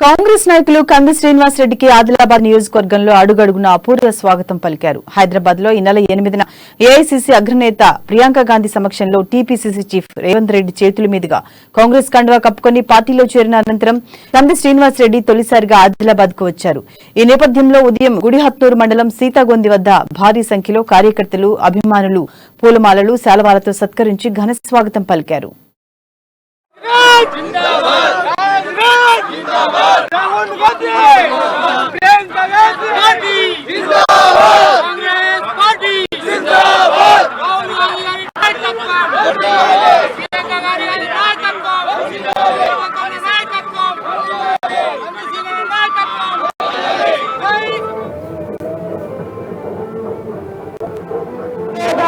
కాంగ్రెస్ నాయకులు కంది శ్రీనివాస్ రెడ్డికి ఆదిలాబాద్ నియోజకవర్గంలో అడుగడుగున అపూర్వ స్వాగతం పలికారు. హైదరాబాద్ లో ఈ నెల 8న ఏఐసీసీ అగ్రనేత ప్రియాంక గాంధీ సమక్షంలో టీపీసీసీ చీఫ్ రేవంత్ రెడ్డి చేతుల మీదుగా కాంగ్రెస్ కండువా కప్పుకొని పార్టీలో చేరిన అనంతరం కంది శ్రీనివాస్ రెడ్డి తొలిసారిగా ఆదిలాబాద్ కు వచ్చారు. ఈ నేపథ్యంలో ఉదయం గుడిహత్నూరు మండలం సీతాగొంది వద్ద భారీ సంఖ్యలో కార్యకర్తలు, అభిమానులు పూలమాలలు, శాలువాలతో సత్కరించి ఘన స్వాగతం పలికారు. राहुल गांधी प्रियंका गांधी जिंदाबाद कांग्रेस पार्टी जिंदाबाद राहुल गांधी नायकत्व प्रियंका गांधी नायकत्व जिंदाबाद नायकत्व कांग्रेस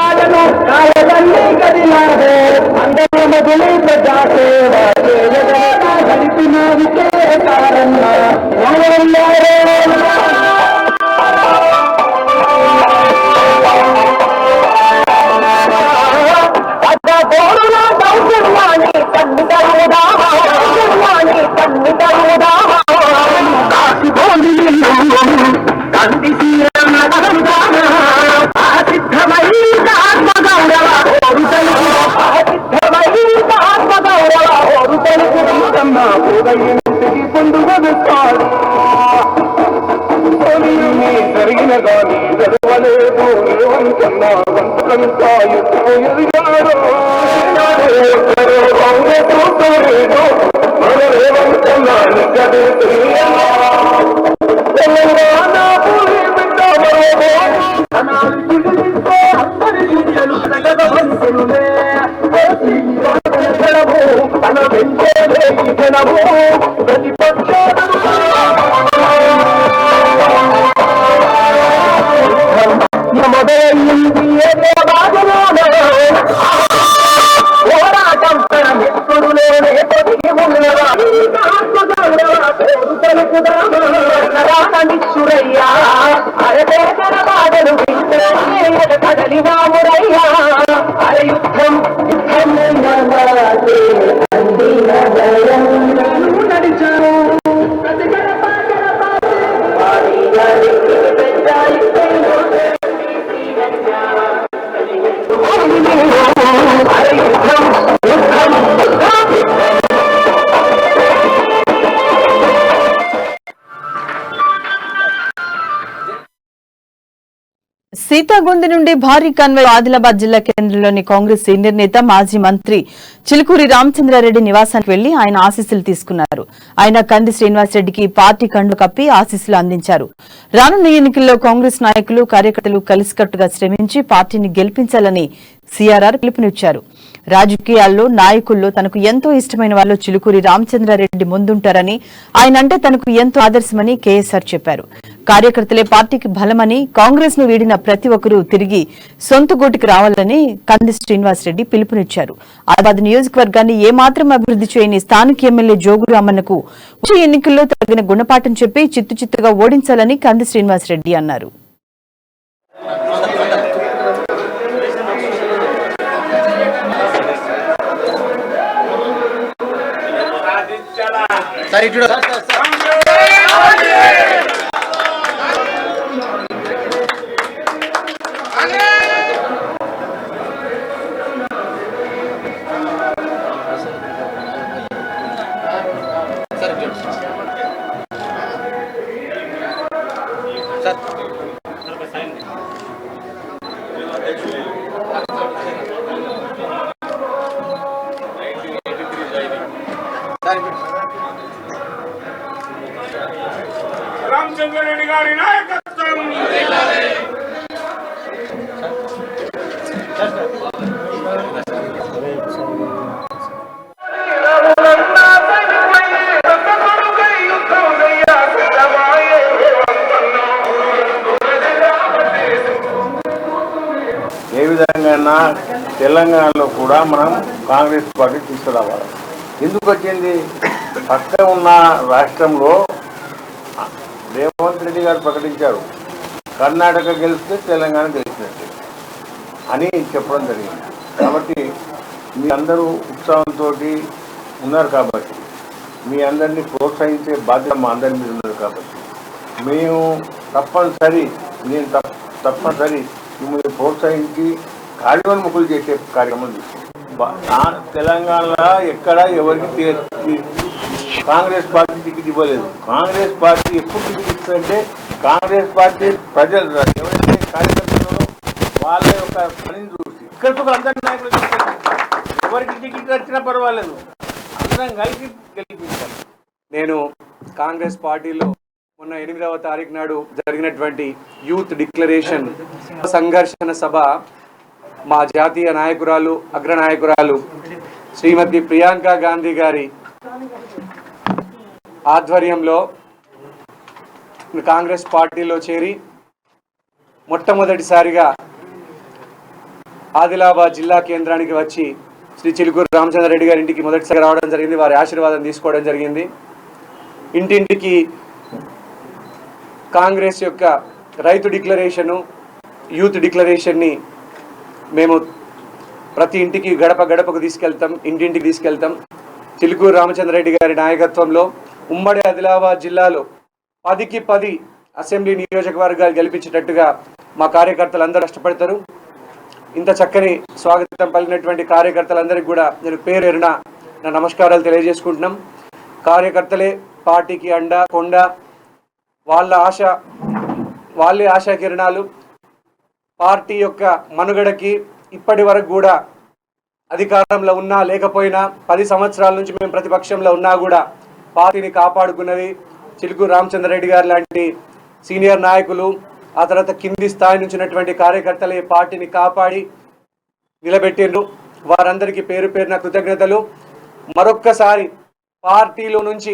नायकत्व कायदन्नी कदिलादे अंदर मदली प्रजासे సీతాగొంది నుండి భారీ కాన్వాయ్ ఆదిలాబాద్ జిల్లా కేంద్రంలోని కాంగ్రెస్ సీనియర్ నేత మాజీ మంత్రి చిలుకూరి రామచంద్రారెడ్డి నివాసానికి వెళ్లి ఆయన ఆశీస్సులు తీసుకున్నారు. ఆయన కంది శ్రీనివాస్ రెడ్డికి పార్టీ కండువా కప్పి ఆశీస్సులు అందించారు. రానున్న ఎన్నికల్లో కాంగ్రెస్ నాయకులు, కార్యకర్తలు కలిసికట్టుగా శ్రమించి పార్టీని గెలిపించాలని సీఆర్ఆర్ పిలుపునిచ్చారు. రాజకీయాల్లో, నాయకుల్లో తనకు ఎంతో ఇష్టమైన వాళ్ళు చిలుకూరి రామచంద్రారెడ్డి ముందుంటారని, ఆయనంటే తనకు ఎంతో ఆదర్శమని కేఎస్ఆర్ చెప్పారు. కార్యకర్తలే పార్టీకి బలమని, కాంగ్రెస్ ను వీడిన ప్రతి ఒక్కరూ తిరిగి సొంత గూటికి రావాలని కంది శ్రీనివాస్ రెడ్డి పిలుపునిచ్చారు. ఆదిలాబాద్ నియోజకవర్గాన్ని ఏమాత్రం అభివృద్ధి చేయని స్థానిక ఎమ్మెల్యే జోగు రామన్నకు వచ్చే ఎన్నికల్లో తగిన గుణపాఠం చెప్పి చిత్తుచిత్తుగా ఓడించాలని కంది శ్రీనివాస్ రెడ్డి అన్నారు. రామచంద్రారెడ్డి గారి నాయకత్వం ఏ విధంగా తెలంగాణలో కూడా మనం కాంగ్రెస్ పార్టీ తీసుకురావాలి. ఎందుకు వచ్చింది? పక్క ఉన్న రాష్ట్రంలో రేవంత్ రెడ్డి గారు ప్రకటించారు, కర్ణాటక గెలిస్తే తెలంగాణ గెలిచినట్టు అని చెప్పడం జరిగింది. కాబట్టి మీరందరూ ఉత్సాహంతో ఉన్నారు కాబట్టి మీ అందరినీ ప్రోత్సహించే బాధ్యత మా అందరి మీద ఉన్నది కాబట్టి మేము తప్పనిసరి తప్పనిసరి మిమ్మల్ని ప్రోత్సహించి కార్యోన్ముఖులు చేసే కార్యక్రమం తీసుకుంటాం. తెలంగాణలో ఎక్కడ ఎవరికి కాంగ్రెస్ పార్టీ టికెట్ ఇవ్వలేదు. కాంగ్రెస్ పార్టీ ఎప్పుడు టికెట్ ఇస్తుందంటే కాంగ్రెస్ పార్టీ ప్రజలు ఎవరైతే కార్యకర్తలు వాళ్ళ యొక్క పనిని చూసి ఇక్కడికి అందరి నాయకులు ఎవరికి టికెట్ వచ్చినా పర్వాలేదు, అందరం కలిసి గెలిపించాలి. నేను కాంగ్రెస్ పార్టీలో మొన్న 8వ తారీఖు నాడు జరిగినటువంటి యూత్ డిక్లరేషన్ సంఘర్షణ సభ మా జాతీయ నాయకురాలు అగ్రనాయకురాలు శ్రీమతి ప్రియాంక గాంధీ గారి ఆధ్వర్యంలో కాంగ్రెస్ పార్టీలో చేరి మొట్టమొదటిసారిగా ఆదిలాబాద్ జిల్లా కేంద్రానికి వచ్చి శ్రీ చిలుకూరు రామచంద్రారెడ్డి గారి ఇంటికి మొదటిసారి రావడం జరిగింది. వారి ఆశీర్వాదం తీసుకోవడం జరిగింది. ఇంటింటికి కాంగ్రెస్ యొక్క రైతు డిక్లరేషను యూత్ డిక్లరేషన్ని మేము ప్రతి ఇంటికి గడప గడపకు తీసుకెళ్తాం, ఇంటింటికి తీసుకెళ్తాం. చిలుకూరు రామచంద్రారెడ్డి గారి నాయకత్వంలో ఉమ్మడి ఆదిలాబాద్ జిల్లాలో 10కి 10 అసెంబ్లీ నియోజకవర్గాలు గెలిపించేటట్టుగా మా కార్యకర్తలు అందరూ కష్టపడతారు. ఇంత చక్కని స్వాగతం పలికినటువంటి కార్యకర్తలందరికీ కూడా నేను పేరున నా నమస్కారాలు తెలియజేసుకుంటున్నాం. కార్యకర్తలే పార్టీకి అండ కొండ, వాళ్ళే ఆశా కిరణాలు. పార్టీ యొక్క మనుగడకి ఇప్పటి వరకు కూడా అధికారంలో ఉన్నా లేకపోయినా 10 సంవత్సరాల నుంచి మేము ప్రతిపక్షంలో ఉన్నా కూడా పార్టీని కాపాడుకున్నది చిలుకూరు రామచంద్రారెడ్డి గారు లాంటి సీనియర్ నాయకులు, ఆ తర్వాత కింది స్థాయి నుంచి ఉన్నటువంటి కార్యకర్తలే పార్టీని కాపాడి నిలబెట్టిండ్రు. వారందరికీ పేరు పేరున కృతజ్ఞతలు. మరొక్కసారి పార్టీలో నుంచి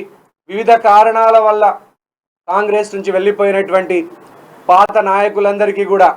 వివిధ కారణాల వల్ల కాంగ్రెస్ నుంచి వెళ్ళిపోయినటువంటి పాత నాయకులందరికీ కూడా